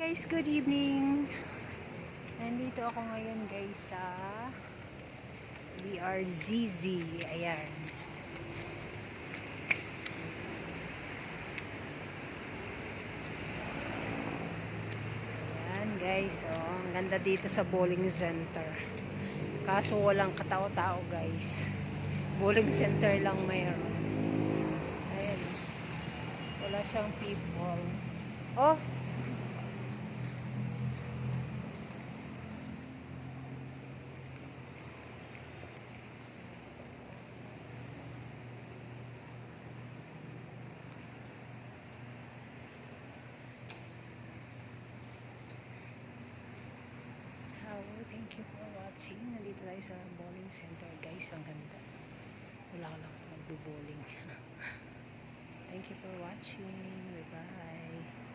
guys, good evening. Nandito ako ngayon guys sa BRZZ. Ayan. Ayan guys, oh, ang ganda dito sa bowling center. Kaso walang katao-tao guys. Bowling center lang mayroon. Ayan. Wala siyang people. Oh! Thank you for watching. Nandito tayo sa bowling center guys. Ang ganda. Wala lang nagbo-bowling. Thank you for watching. Bye bye.